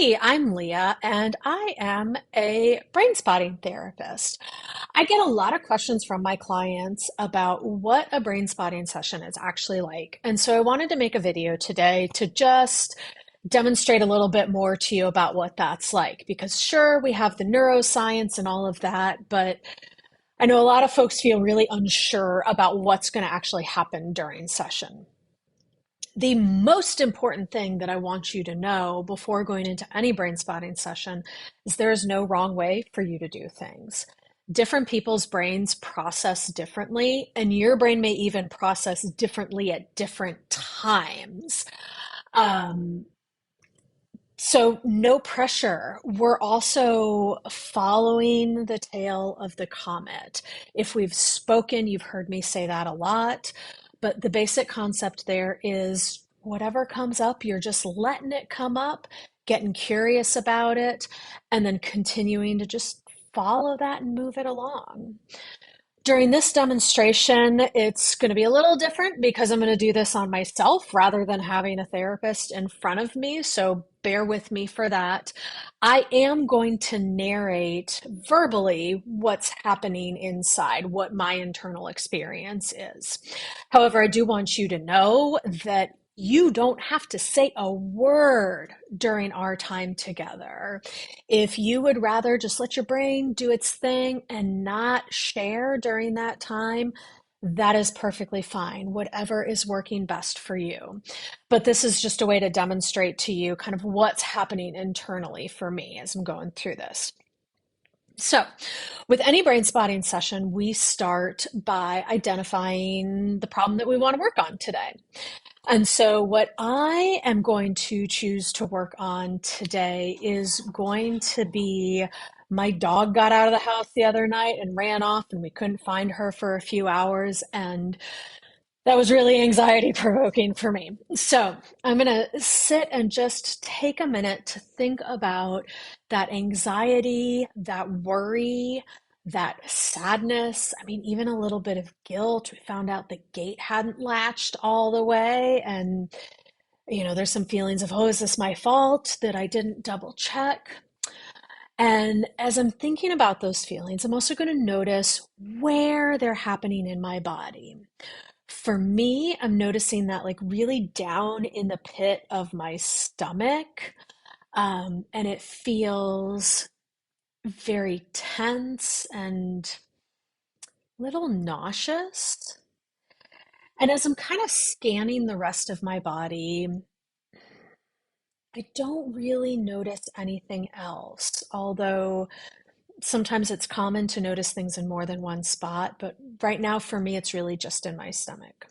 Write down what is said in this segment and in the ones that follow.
Hey, I'm Leah, and I am a brain spotting therapist. I get a lot of questions from my clients about what a brain spotting session is actually like. And so I wanted to make a video today to just demonstrate a little bit more to you about what that's like. Because sure, we have the neuroscience and all of that, but I know a lot of folks feel really unsure about what's going to actually happen during session. The most important thing that I want you to know before going into any brain spotting session is there is no wrong way for you to do things. Different people's brains process differently, and your brain may even process differently at different times. Um, so, no pressure. We're also following the tail of the comet. If we've spoken, you've heard me say that a lot, but the basic concept there is whatever comes up, you're just letting it come up, getting curious about it, and then continuing to just follow that and move it along. During this demonstration, it's going to be a little different because I'm going to do this on myself rather than having a therapist in front of me. So bear with me for that. I am going to narrate verbally what's happening inside, what my internal experience is. However, I do want you to know that you don't have to say a word during our time together. If you would rather just let your brain do its thing and not share during that time, that is perfectly fine, whatever is working best for you. But this is just a way to demonstrate to you kind of what's happening internally for me as I'm going through this. So, with any brain spotting session, we start by identifying the problem that we want to work on today. And so, what I am going to choose to work on today is going to be my dog got out of the house the other night and ran off, and we couldn't find her for a few hours. And that was really anxiety provoking for me. So, I'm going to sit and just take a minute to think about that anxiety, that worry, that sadness. I mean, even a little bit of guilt. We found out the gate hadn't latched all the way. And, there's some feelings of, oh, is this my fault that I didn't double check? And as I'm thinking about those feelings, I'm also going to notice where they're happening in my body. For me, I'm noticing that like really down in the pit of my stomach, and it feels very tense and a little nauseous. And as I'm kind of scanning the rest of my body, I don't really notice anything else, although sometimes it's common to notice things in more than one spot. But right now, for me, it's really just in my stomach.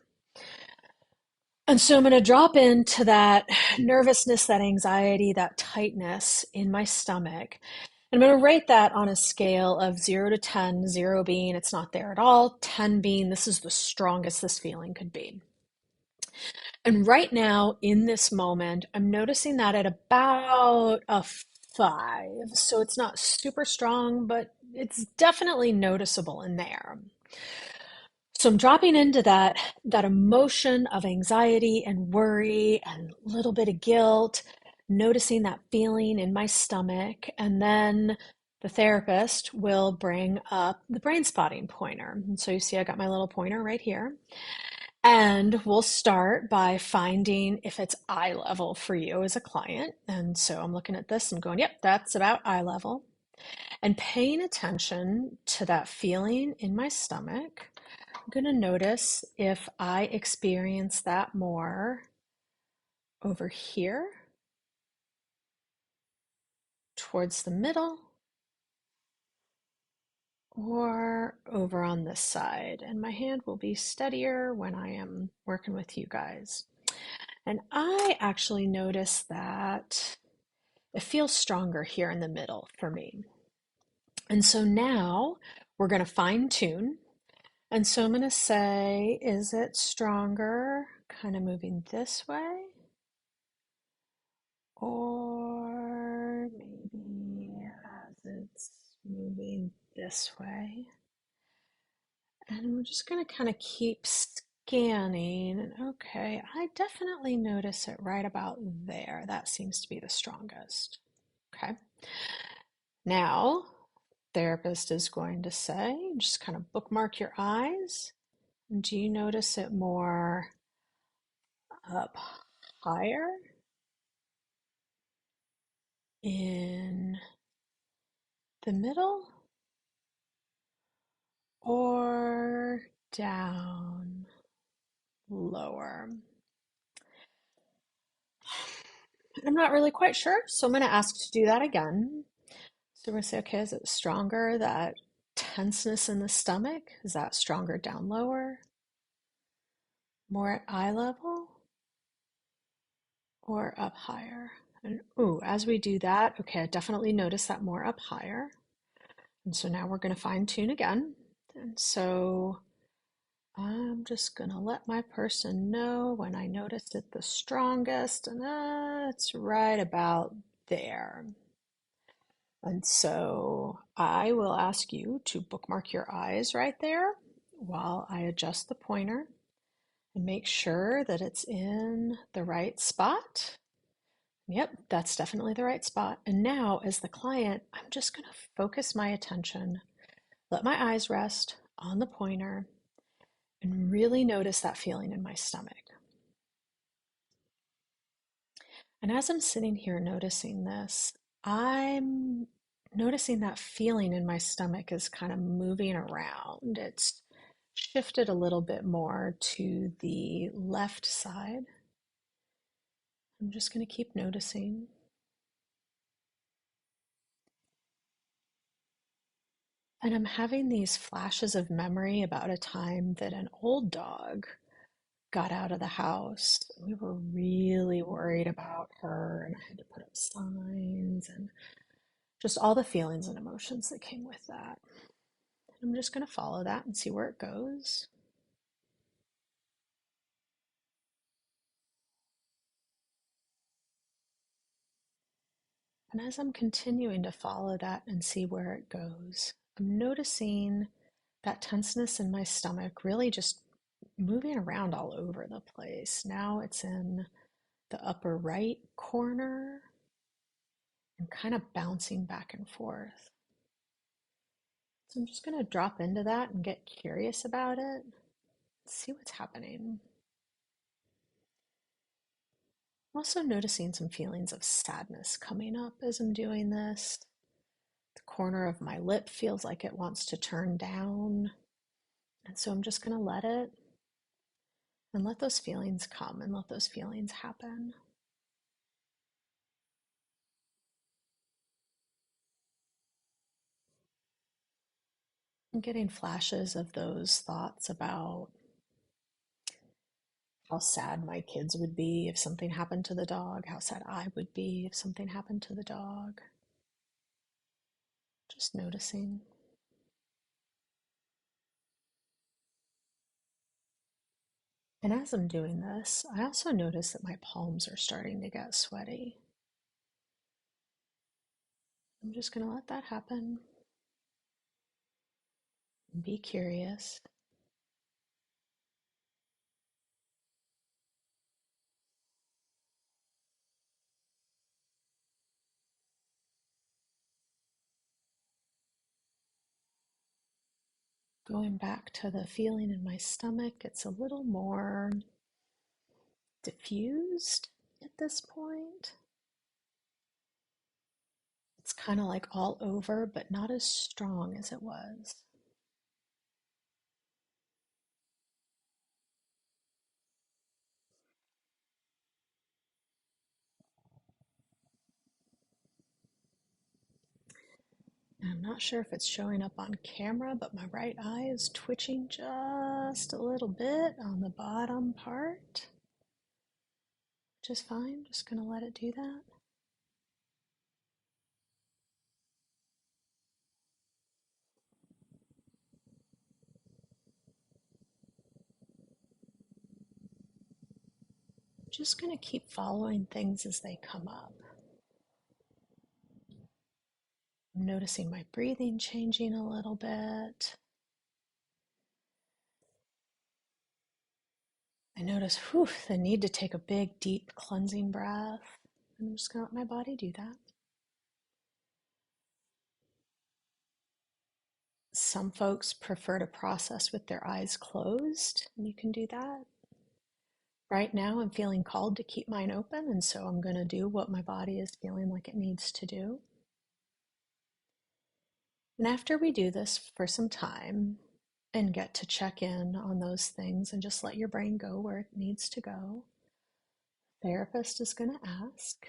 And so I'm going to drop into that nervousness, that anxiety, that tightness in my stomach. And I'm going to rate that on a scale of 0 to 10, 0 being it's not there at all, 10 being this is the strongest this feeling could be. And right now, in this moment, I'm noticing that at about a 5. So it's not super strong, but it's definitely noticeable in there. So I'm dropping into that emotion of anxiety and worry and a little bit of guilt, noticing that feeling in my stomach, and then the therapist will bring up the brain spotting pointer. And so you see I got my little pointer right here. And we'll start by finding if it's eye level for you as a client. And so I'm looking at this and going, yep, that's about eye level. And paying attention to that feeling in my stomach. I'm going to notice if I experience that more over here, towards the middle, or over on this side. And my hand will be steadier when I am working with you guys. And I actually notice that it feels stronger here in the middle for me. And so now we're going to fine tune. And so I'm going to say, is it stronger kind of moving this way? Or maybe as it's moving this way. And we're just going to kind of keep scanning. And okay, I definitely notice it right about there. That seems to be the strongest. Okay. Now, therapist is going to say, just kind of bookmark your eyes. Do you notice it more up higher, in the middle, or down lower? I'm not really quite sure, so I'm going to ask to do that again. So we're going to say, okay, is it stronger, that tenseness in the stomach? Is that stronger down lower, more at eye level, or up higher? And ooh, as we do that, okay, I definitely notice that more up higher. And so now we're going to fine tune again. And so I'm just going to let my person know when I notice it the strongest, and it's right about there. And so I will ask you to bookmark your eyes right there while I adjust the pointer and make sure that it's in the right spot. Yep, that's definitely the right spot. And now, as the client, I'm just going to focus my attention, let my eyes rest on the pointer, and really notice that feeling in my stomach. And as I'm sitting here noticing this, I'm noticing that feeling in my stomach is kind of moving around. It's shifted a little bit more to the left side. I'm just going to keep noticing. And I'm having these flashes of memory about a time that an old dog got out of the house. We were really worried about her, and I had to put up signs and just all the feelings and emotions that came with that. I'm just going to follow that and see where it goes. And as I'm continuing to follow that and see where it goes, I'm noticing that tenseness in my stomach really just moving around all over the place. Now it's in the upper right corner and kind of bouncing back and forth. So I'm just going to drop into that and get curious about it, see what's happening. I'm also noticing some feelings of sadness coming up as I'm doing this. The corner of my lip feels like it wants to turn down. And so I'm just going to let it and let those feelings come and let those feelings happen. I'm getting flashes of those thoughts about how sad my kids would be if something happened to the dog, how sad I would be if something happened to the dog. Just noticing. And as I'm doing this, I also notice that my palms are starting to get sweaty. I'm just going to let that happen and be curious. Going back to the feeling in my stomach, it's a little more diffused at this point. It's kind of like all over, but not as strong as it was. And I'm not sure if it's showing up on camera, but my right eye is twitching just a little bit on the bottom part, which is fine. Just gonna let it do that. Just gonna keep following things as they come up. I'm noticing my breathing changing a little bit. I notice, the need to take a big, deep cleansing breath. And I'm just gonna let my body do that. Some folks prefer to process with their eyes closed, and you can do that. Right now, I'm feeling called to keep mine open, and so I'm going to do what my body is feeling like it needs to do. And after we do this for some time and get to check in on those things and just let your brain go where it needs to go, therapist is going to ask,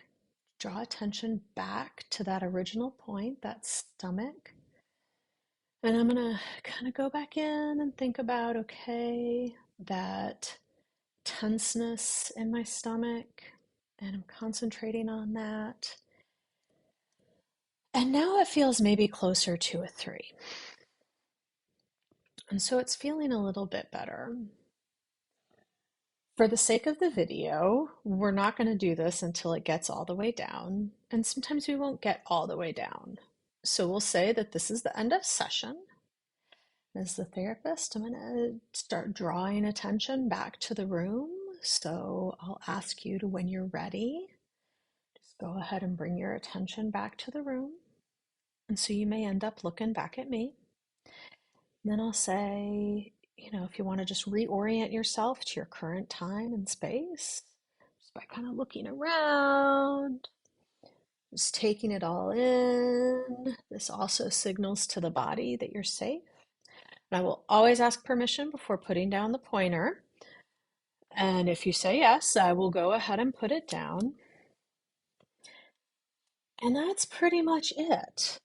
draw attention back to that original point, that stomach. And I'm going to kind of go back in and think about, okay, that tenseness in my stomach, and I'm concentrating on that. And now it feels maybe closer to a 3. And so it's feeling a little bit better. For the sake of the video, we're not going to do this until it gets all the way down. And sometimes we won't get all the way down. So we'll say that this is the end of session. As the therapist, I'm going to start drawing attention back to the room. So I'll ask you to, when you're ready, just go ahead and bring your attention back to the room. And so you may end up looking back at me. Then I'll say, if you want to just reorient yourself to your current time and space, just by kind of looking around, just taking it all in. This also signals to the body that you're safe. And I will always ask permission before putting down the pointer. And if you say yes, I will go ahead and put it down. And that's pretty much it.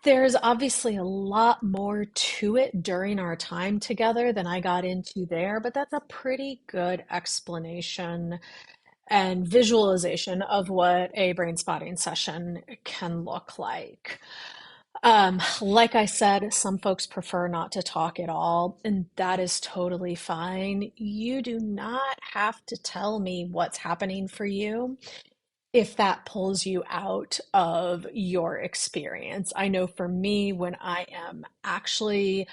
There's obviously a lot more to it during our time together than I got into there, but that's a pretty good explanation and visualization of what a brain spotting session can look like. Like I said, some folks prefer not to talk at all, and that is totally fine. You do not have to tell me what's happening for you if that pulls you out of your experience. I know for me, when I am actually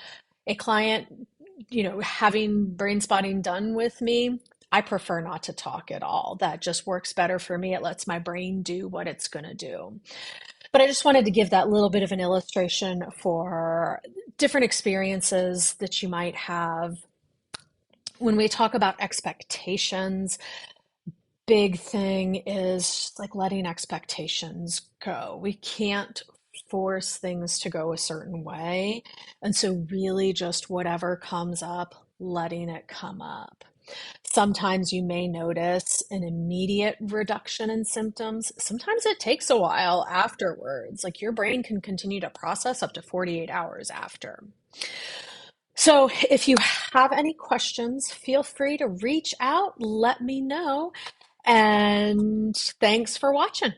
a client, having brain spotting done with me, I prefer not to talk at all. That just works better for me. It lets my brain do what it's going to do. But I just wanted to give that little bit of an illustration for different experiences that you might have. When we talk about expectations, big thing is like letting expectations go. We can't force things to go a certain way. And so, really, just whatever comes up, letting it come up. Sometimes you may notice an immediate reduction in symptoms. Sometimes it takes a while afterwards. Like your brain can continue to process up to 48 hours after. So if you have any questions, feel free to reach out, let me know. And thanks for watching.